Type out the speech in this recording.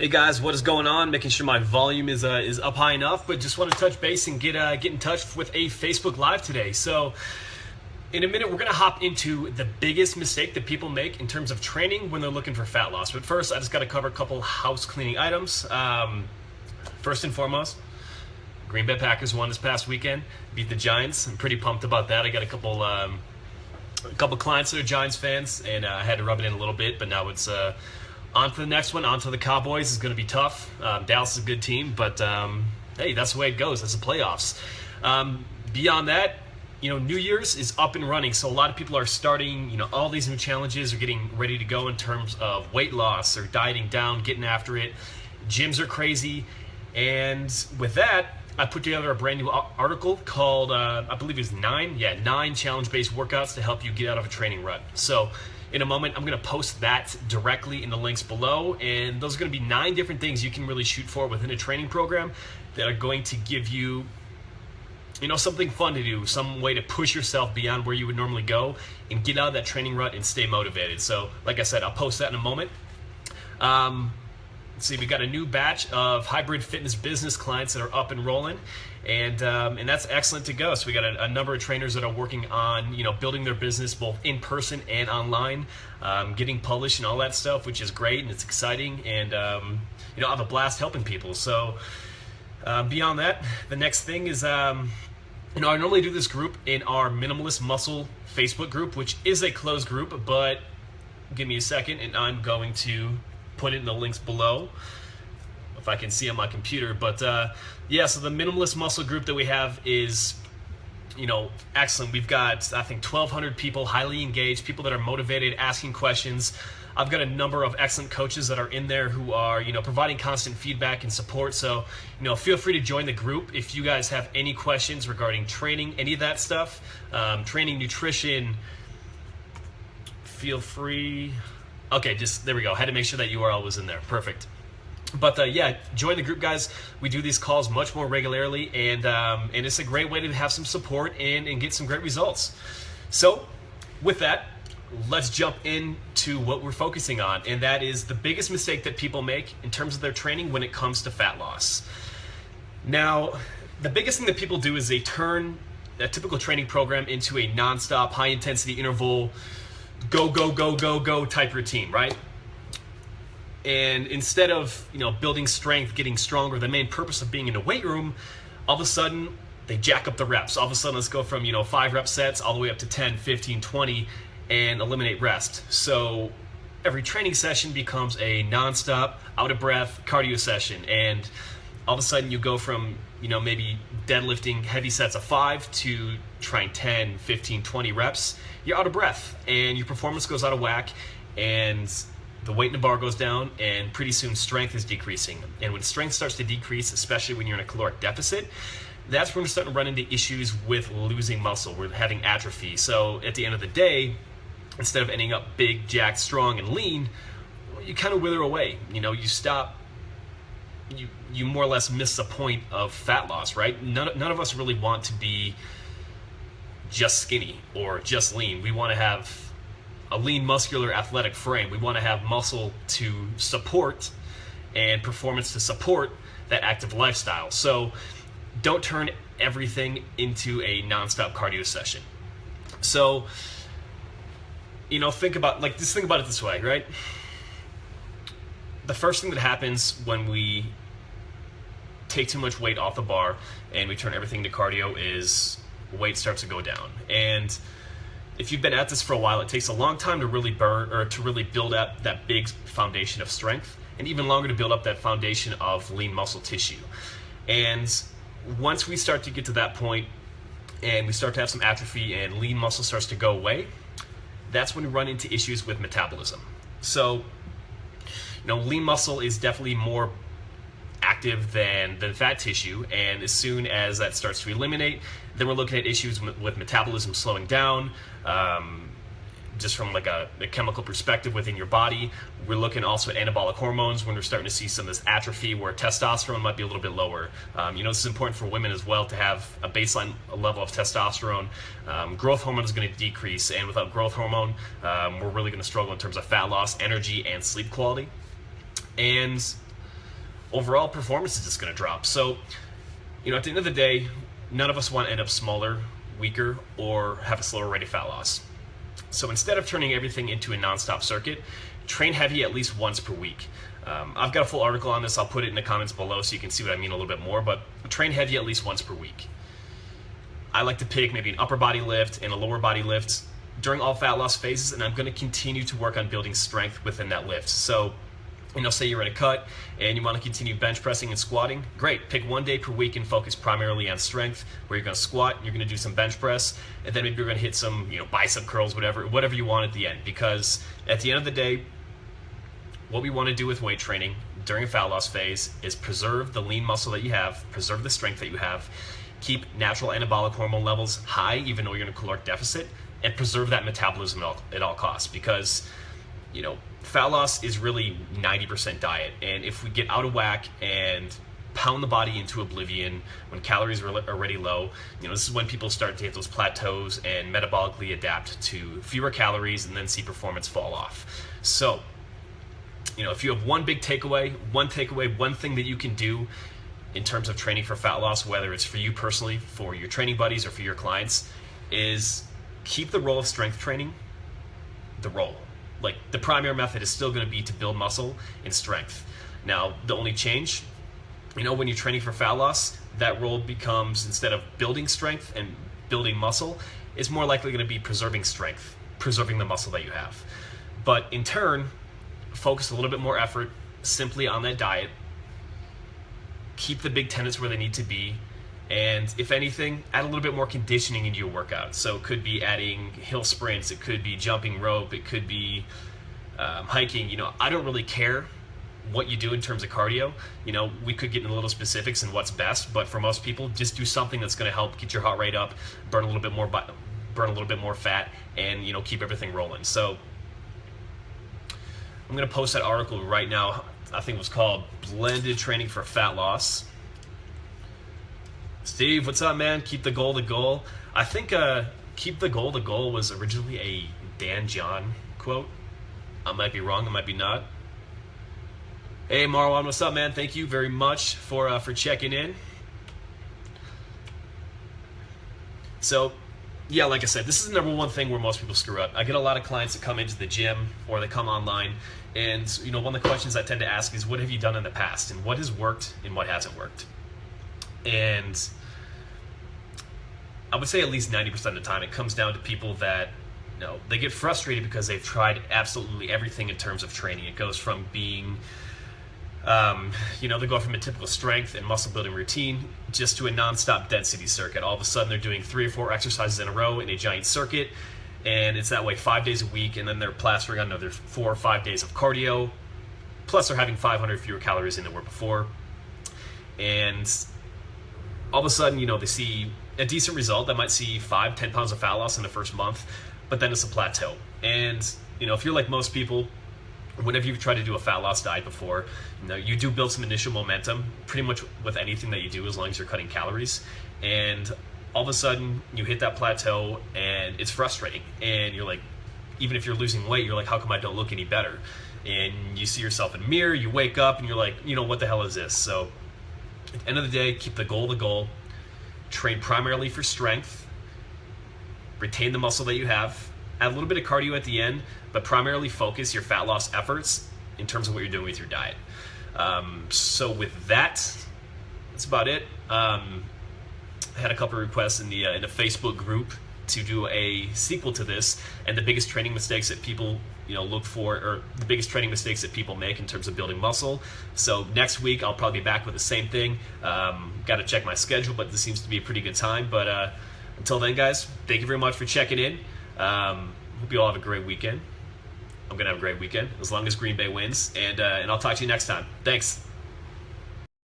Hey guys, what is going on? Making sure my volume is up high enough, but just want to touch base and get in touch with a Facebook Live today. So, in a minute, we're gonna hop into the biggest mistake that people make in terms of training when they're looking for fat loss. But first, I just got to cover a couple house cleaning items. First and foremost, Green Bay Packers won this past weekend, beat the Giants. I'm pretty pumped about that. I got a couple clients that are Giants fans, and I had to rub it in a little bit, but now it's on to the next one, on to the Cowboys. Is going to be tough. Dallas is a good team, but hey, that's the way it goes. That's the playoffs. Beyond that, New Year's is up and running, so a lot of people are starting, all these new challenges are getting ready to go in terms of weight loss or dieting down, getting after it. Gyms are crazy, and with that, I put together a brand new article called, I believe it was 9 challenge-based workouts to help you get out of a training rut. So in a moment, I'm going to post that directly in the links below, and those are going to be 9 different things you can really shoot for within a training program that are going to give you, something fun to do, some way to push yourself beyond where you would normally go and get out of that training rut and stay motivated. So, like I said, I'll post that in a moment. Let's see, we got a new batch of hybrid fitness business clients that are up and rolling, and that's excellent to go. So we got a number of trainers that are working on building their business both in person and online, getting published and all that stuff, which is great and it's exciting, and I have a blast helping people. So beyond that, the next thing is I normally do this group in our Minimalist Muscle Facebook group, which is a closed group, but give me a second and I'm going to put it in the links below if I can see on my computer. But so the Minimalist Muscle group that we have is excellent. We've got, I think, 1,200 people highly engaged, people that are motivated, asking questions. I've got a number of excellent coaches that are in there who are providing constant feedback and support. So feel free to join the group if you guys have any questions regarding training, any of that stuff, training, nutrition. Feel free. Okay, there we go. Had to make sure that URL was in there. Perfect. But join the group, guys. We do these calls much more regularly, and it's a great way to have some support and get some great results. So with that, let's jump into what we're focusing on, and that is the biggest mistake that people make in terms of their training when it comes to fat loss. Now, the biggest thing that people do is they turn a typical training program into a nonstop, high-intensity interval, go type routine, right? And instead of building strength, getting stronger, the main purpose of being in a weight room, all of a sudden they jack up the reps. All of a sudden, let's go from 5 rep sets all the way up to 10, 15, 20, and eliminate rest. So every training session becomes a nonstop, out of breath cardio session, and all of a sudden you go from maybe deadlifting heavy sets of 5 to trying 10, 15, 20 reps. You're out of breath and your performance goes out of whack, and the weight in the bar goes down, and pretty soon strength is decreasing. And when strength starts to decrease, especially when you're in a caloric deficit, that's when we're starting to run into issues with losing muscle. We're having atrophy. So at the end of the day, instead of ending up big, jacked, strong, and lean, you kind of wither away. You stop. You more or less miss the point of fat loss, right? None of us really want to be just skinny or just lean. We want to have a lean, muscular, athletic frame. We want to have muscle to support and performance to support that active lifestyle. So don't turn everything into a nonstop cardio session. So think about it this way, right? The first thing that happens when we take too much weight off the bar and we turn everything to cardio is weight starts to go down. And if you've been at this for a while, it takes a long time to really burn or to really build up that big foundation of strength, and even longer to build up that foundation of lean muscle tissue. And once we start to get to that point and we start to have some atrophy and lean muscle starts to go away, that's when we run into issues with metabolism. So lean muscle is definitely more active than fat tissue, and as soon as that starts to eliminate, then we're looking at issues with metabolism slowing down, just from like a chemical perspective within your body. We're looking also at anabolic hormones when we're starting to see some of this atrophy where testosterone might be a little bit lower. This is important for women as well to have a baseline level of testosterone. Growth hormone is going to decrease, and without growth hormone, we're really going to struggle in terms of fat loss, energy, and sleep quality. And overall performance is just going to drop. So, at the end of the day, none of us want to end up smaller, weaker, or have a slower rate of fat loss. So instead of turning everything into a nonstop circuit, train heavy at least once per week. I've got a full article on this. I'll put it in the comments below so you can see what I mean a little bit more, but train heavy at least once per week. I like to pick maybe an upper body lift and a lower body lift during all fat loss phases, and I'm going to continue to work on building strength within that lift. So, say you're in a cut and you want to continue bench pressing and squatting, great. Pick one day per week and focus primarily on strength, where you're going to squat, you're going to do some bench press, and then maybe you're going to hit some bicep curls, whatever you want at the end. Because at the end of the day, what we want to do with weight training during a fat loss phase is preserve the lean muscle that you have, preserve the strength that you have, keep natural anabolic hormone levels high even though you're in a caloric deficit, and preserve that metabolism at all costs. Because fat loss is really 90% diet, and if we get out of whack and pound the body into oblivion when calories are already low, this is when people start to hit those plateaus and metabolically adapt to fewer calories and then see performance fall off. So if you have one takeaway, one thing that you can do in terms of training for fat loss, whether it's for you personally, for your training buddies, or for your clients, is keep the role of strength training the role. Like, the primary method is still going to be to build muscle and strength. Now, the only change, when you're training for fat loss, that role becomes, instead of building strength and building muscle, it's more likely going to be preserving strength, preserving the muscle that you have. But in turn, focus a little bit more effort simply on that diet, keep the big tenets where they need to be, and if anything, add a little bit more conditioning into your workout. So it could be adding hill sprints, it could be jumping rope, it could be hiking. I don't really care what you do in terms of cardio. We could get into little specifics and what's best, but for most people, just do something that's going to help get your heart rate up, burn a little bit more fat, and keep everything rolling. So I'm going to post that article right now. I think it was called Blended Training for Fat Loss. Steve, what's up, man? Keep the goal the goal. I think keep the goal the goal was originally a Dan John quote. I might be wrong, I might be not. Hey, Marwan, what's up, man? Thank you very much for checking in. So, yeah, like I said, this is the number one thing where most people screw up. I get a lot of clients that come into the gym or they come online, and one of the questions I tend to ask is, what have you done in the past, and what has worked and what hasn't worked? And I would say at least 90% of the time it comes down to people that they get frustrated because they've tried absolutely everything in terms of training. It goes from being they go from a typical strength and muscle building routine just to a non-stop density circuit. All of a sudden they're doing 3 or 4 exercises in a row in a giant circuit, and it's that way 5 days a week, and then they're plastering on another 4 or 5 days of cardio, plus they're having 500 fewer calories than they were before. And all of a sudden, they see a decent result. They might see 5-10 pounds of fat loss in the first month, but then it's a plateau. And if you're like most people, whenever you've tried to do a fat loss diet before, you do build some initial momentum pretty much with anything that you do, as long as you're cutting calories. And all of a sudden you hit that plateau and it's frustrating. And you're like, even if you're losing weight, you're like, how come I don't look any better? And you see yourself in the mirror, you wake up and you're like, what the hell is this? So at the end of the day, keep the goal the goal. Train primarily for strength. Retain the muscle that you have. Add a little bit of cardio at the end, but primarily focus your fat loss efforts in terms of what you're doing with your diet. So with that, that's about it. I had a couple of requests in the Facebook group to do a sequel to this, and the biggest training mistakes that people look for, or the biggest training mistakes that people make in terms of building muscle. So next week I'll probably be back with the same thing. Got to check my schedule, but this seems to be a pretty good time. But until then, guys, thank you very much for checking in. Hope you all have a great weekend. I'm gonna have a great weekend as long as Green Bay wins, and I'll talk to you next time. Thanks.